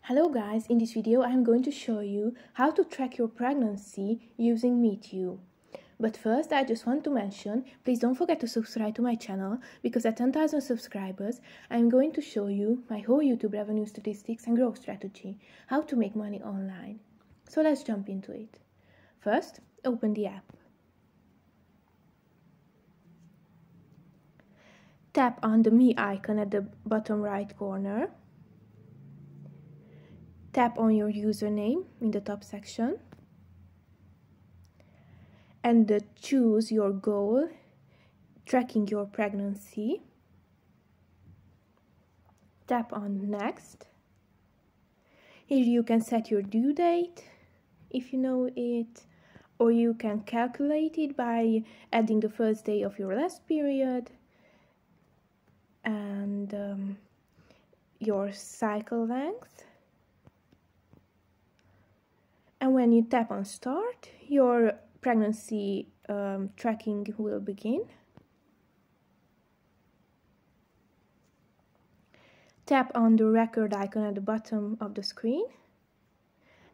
Hello guys, in this video I'm going to show you how to track your pregnancy using MeetYou. But first I just want to mention, please don't forget to subscribe to my channel because at 10,000 subscribers I'm going to show you my whole YouTube revenue statistics and growth strategy, how to make money online. So let's jump into it. First, open the app. Tap on the Me icon at the bottom right corner. Tap on your username in the top section and choose your goal, tracking your pregnancy. Tap on Next. Here you can set your due date if you know it, or you can calculate it by adding the first day of your last period and your cycle length. And when you tap on Start, your pregnancy tracking will begin. Tap on the record icon at the bottom of the screen.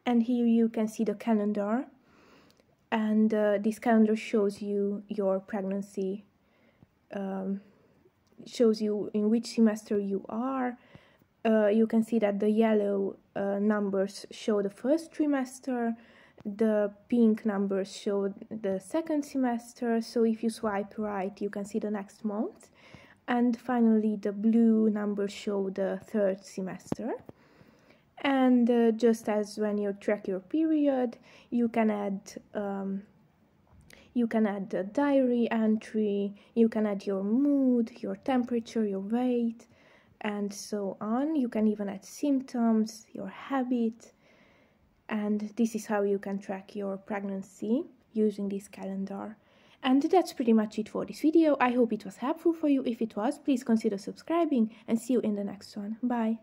And here you can see the calendar. And this calendar shows you your pregnancy, shows you in which semester you are. You can see that the yellow numbers show the first trimester, the pink numbers show the second semester, so if you swipe right you can see the next month, and finally the blue numbers show the third semester. And just as when you track your period, you can add a diary entry, you can add your mood, your temperature, your weight, and so on. You can even add symptoms, your habit, and this is how you can track your pregnancy using this calendar. And that's pretty much it for this video. I hope it was helpful for you. If it was, please consider subscribing and see you in the next one. Bye!